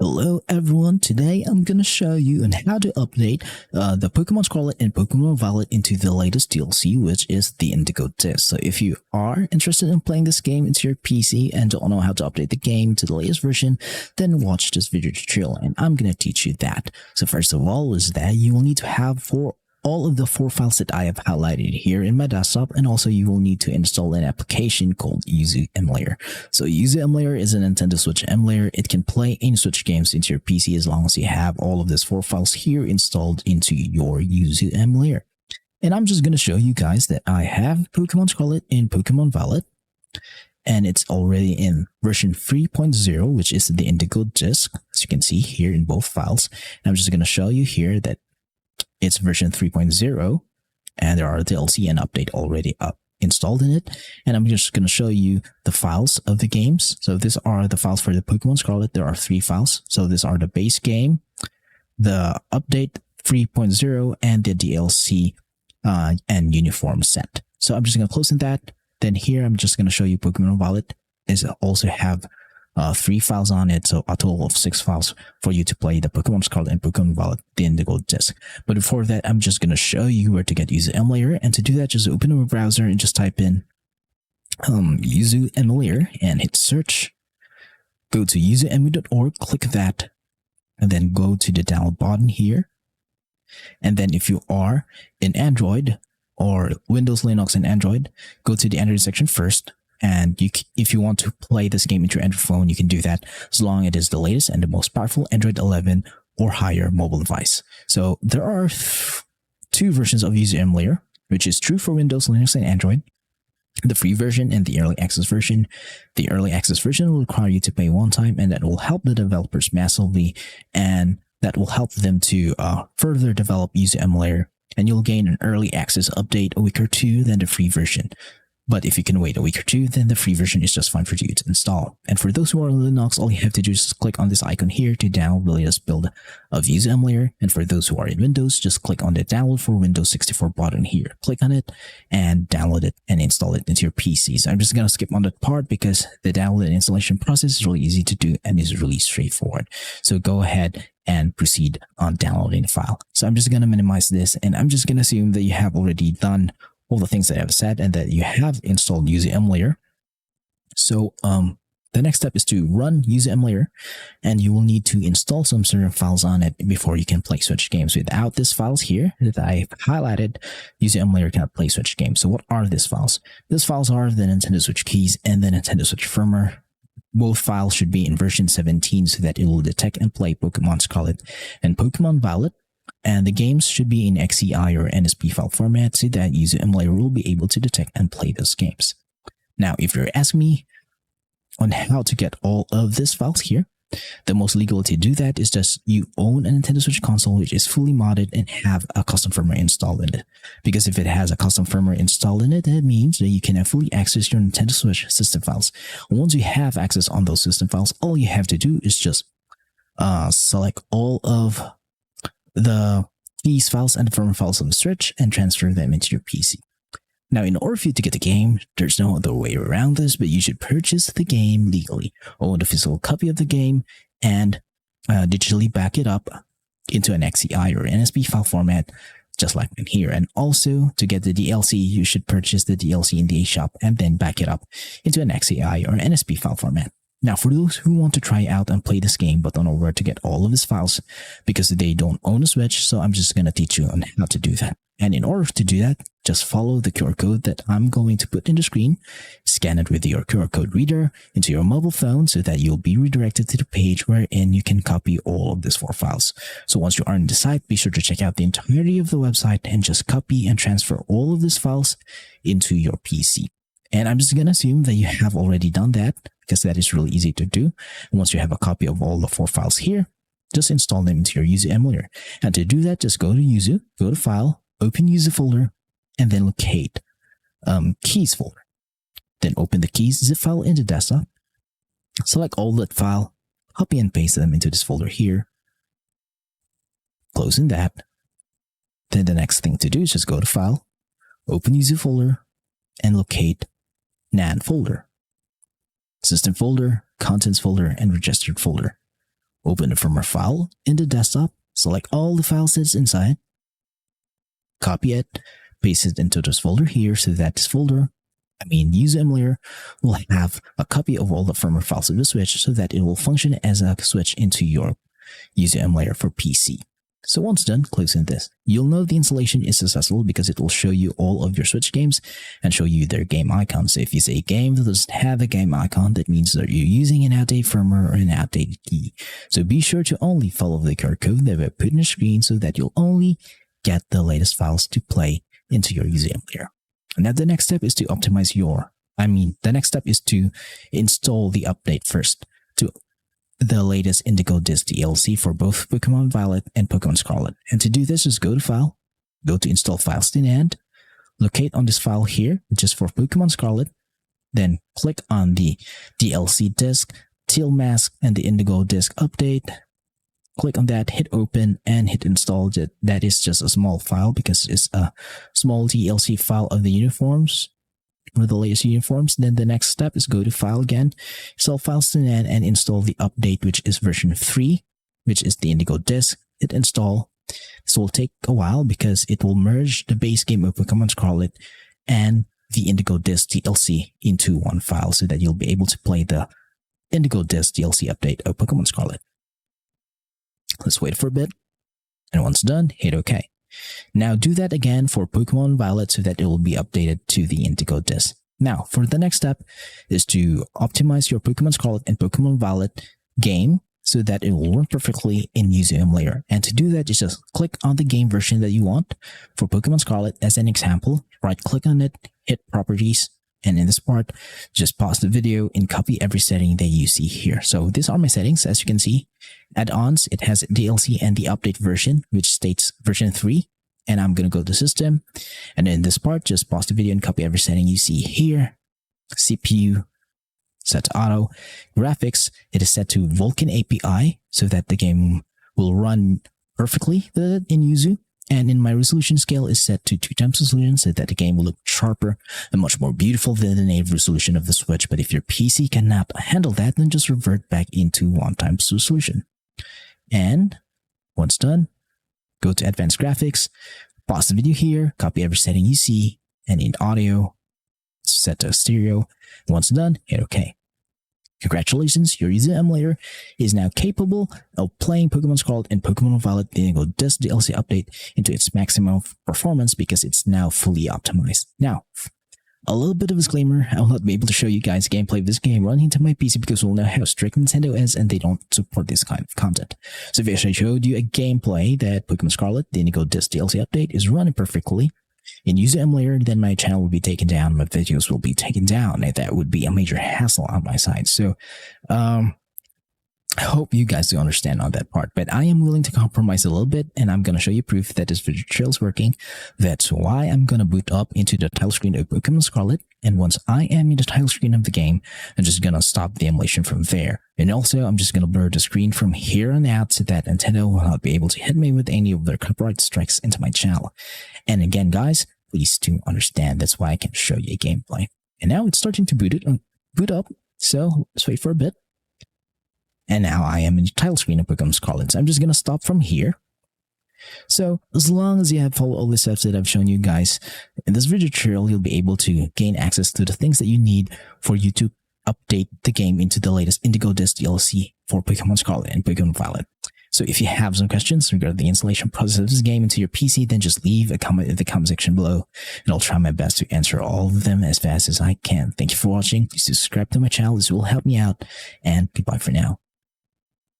Hello everyone, today I'm gonna show you on how to update the Pokemon Scarlet and Pokemon Violet into the latest DLC, which is the Indigo Disk. So if you are interested in playing this game into your PC and don't know how to update the game to the latest version, then watch this video tutorial and I'm gonna teach you that. So first of all is that you will need to have all of the 4 files that I have highlighted here in my desktop, and also you will need to install an application called YUZU emulator. So YUZU emulator is a Nintendo Switch emulator. It can play any Switch games into your PC as long as you have all of these 4 files here installed into your YUZU emulator. And I'm just going to show you guys that I have Pokemon Scarlet and Pokemon Violet, and it's already in version 3.0, which is the Indigo Disk, as you can see here in both files. And I'm just going to show you here that it's version 3.0 and there are DLC and update already installed in it. And I'm just going to show you the files of the games. So these are the files for the Pokemon Scarlet. There are 3 files. So these are the base game, the update 3.0, and the DLC and uniform set. So I'm just going to close in that. Then here I'm just going to show you Pokemon Violet is also have 3 files on it, so a total of 6 files for you to play the Pokemon Scarlet and Pokemon Violet, the Indigo Disk. But before that, I'm just going to show you where to get YUZU emulator, and to do that, just open a browser and just type in YUZU emulator and hit search. Go to yuzumi.org, click that, and then go to the download button here. And then if you are in Android or Windows, Linux, and Android, go to the Android section first. And if you want to play this game into your Android phone, you can do that as long as it is the latest and the most powerful Android 11 or higher mobile device. So there are 2 versions of YUZU emulator, which is true for Windows, Linux, and Android. The free version and the early access version. The early access version will require you to pay one time, and that will help the developers massively, and that will help them to further develop YUZU emulator, and you'll gain an early access update a week or 2 than the free version. But if you can wait a week or 2, then the free version is just fine for you to install. And for those who are on Linux, all you have to do is click on this icon here to download the latest build of YUZU emulator. And for those who are in Windows, just click on the download for Windows 64 button here. Click on it and download it and install it into your PC. So I'm just going to skip on that part because the download and installation process is really easy to do and is really straightforward. So go ahead and proceed on downloading the file. So I'm just going to minimize this, and I'm just going to assume that you have already done all the things that I have said and that you have installed YUZU emulator. So the next step is to run YUZU emulator, and you will need to install some certain files on it before you can play Switch games. Without these files here that I've highlighted, YUZU emulator cannot play Switch games. So what are these files? These files are the Nintendo Switch keys and the Nintendo Switch firmware. Both files should be in version 17 so that it will detect and play Pokemon Scarlet and Pokemon Violet. And the games should be in XCI or NSP file format so that YUZU emulator will be able to detect and play those games. Now, if you're asking me on how to get all of these files here, the most legal way to do that is just you own a Nintendo Switch console which is fully modded and have a custom firmware installed in it. Because if it has a custom firmware installed in it, that means that you can fully access your Nintendo Switch system files. Once you have access on those system files, all you have to do is just select all of the keys files and the firmware files on the Switch and transfer them into your PC. Now, in order for you to get the game, there's no other way around this, but you should purchase the game legally, own a physical copy of the game, and digitally back it up into an XCI or NSP file format, just like in here. And also, to get the DLC, you should purchase the DLC in the eShop and then back it up into an XCI or NSP file format. Now, for those who want to try out and play this game but don't know where to get all of his files because they don't own a Switch, so I'm just going to teach you on how to do that. And in order to do that, just follow the QR code that I'm going to put in the screen, scan it with your QR code reader into your mobile phone so that you'll be redirected to the page wherein you can copy all of these 4 files. So once you are on the site, be sure to check out the entirety of the website and just copy and transfer all of these files into your PC. And I'm just going to assume that you have already done that because that is really easy to do. And once you have a copy of all the 4 files here, just install them into your YUZU emulator. And to do that, just go to YUZU, go to File, open YUZU folder, and then locate Keys folder. Then open the Keys zip file in the desktop. Select all that file, copy and paste them into this folder here. Closing that. Then the next thing to do is just go to File, open YUZU folder, and locate NAND folder, system folder, contents folder, and registered folder. Open the firmware file in the desktop, select all the files that's inside, copy it, paste it into this folder here so that this folder, YUZU emulator, will have a copy of all the firmware files of the switch so that it will function as a switch into your YUZU emulator for PC. So once done, closing this, you'll know the installation is successful because it will show you all of your Switch games and show you their game icons. So if you say a game that doesn't have a game icon, that means that you're using an outdated firmware or an outdated key. So be sure to only follow the QR code that we put on the screen so that you'll only get the latest files to play into your YUZU emulator. Now the next step is to optimize the next step is to install the update first to the latest Indigo Disk DLC for both Pokemon Violet and Pokemon Scarlet. And to do this, just go to File, go to Install Files to Hand, locate on this file here, which is for Pokemon Scarlet, then click on the DLC disk, Teal Mask, and the Indigo Disk update. Click on that, hit open, and hit install. That is just a small file because it's a small DLC file of the uniforms, with the latest uniforms. Then the next step is go to File again, install Files to NAND, and install the update, which is version 3, which is the Indigo Disk. Hit install. This will take a while because it will merge the base game of Pokemon Scarlet and the Indigo Disk DLC into one file so that you'll be able to play the Indigo Disk DLC update of Pokemon Scarlet. Let's wait for a bit, and once done, hit OK. Now do that again for Pokemon Violet so that it will be updated to the Indigo Disk. Now, for the next step is to optimize your Pokemon Scarlet and Pokemon Violet game so that it will run perfectly in YUZU emulator. And to do that, just click on the game version that you want. For Pokemon Scarlet, as an example, right-click on it, hit Properties, and in this part, just pause the video and copy every setting that you see here. So these are my settings. As you can see, add-ons, it has DLC and the update version, which states version 3. And I'm going to go to System. And in this part, just pause the video and copy every setting you see here. CPU, set to auto. Graphics, it is set to Vulkan API so that the game will run perfectly in YUZU. And in my resolution scale is set to 2x resolution so that the game will look sharper and much more beautiful than the native resolution of the Switch. But if your PC cannot handle that, then just revert back into 1x resolution. And once done, go to Advanced Graphics, pause the video here, copy every setting you see, and in audio, set to stereo. Once done, hit OK. Congratulations, your YUZU emulator is now capable of playing Pokemon Scarlet and Pokemon Violet Indigo Disk DLC update into its maximum performance because it's now fully optimized. Now, a little bit of a disclaimer, I will not be able to show you guys gameplay of this game running into my PC because we'll know how strict Nintendo is and they don't support this kind of content. So if I showed you a gameplay that Pokemon Scarlet, the Indigo Disk DLC update, is running perfectly in YUZU emulator, then my channel will be taken down, my videos will be taken down, and that would be a major hassle on my side. So, I hope you guys do understand on that part, but I am willing to compromise a little bit, and I'm going to show you proof that this video trail is working. That's why I'm going to boot up into the title screen of Pokemon Scarlet, and once I am in the title screen of the game, I'm just going to stop the emulation from there. And also, I'm just going to blur the screen from here on out so that Nintendo will not be able to hit me with any of their copyright strikes into my channel. And again, guys, please do understand that's why I can show you a gameplay. And now it's starting to boot up, so let's wait for a bit. And now I am in the title screen of Pokemon Scarlet. So I'm just going to stop from here. So as long as you have followed all the steps that I've shown you guys in this video tutorial, you'll be able to gain access to the things that you need for you to update the game into the latest Indigo Disk DLC for Pokemon Scarlet and Pokemon Violet. So if you have some questions regarding the installation process of this game into your PC, then just leave a comment in the comment section below, and I'll try my best to answer all of them as fast as I can. Thank you for watching. Please subscribe to my channel. This will help me out, and goodbye for now.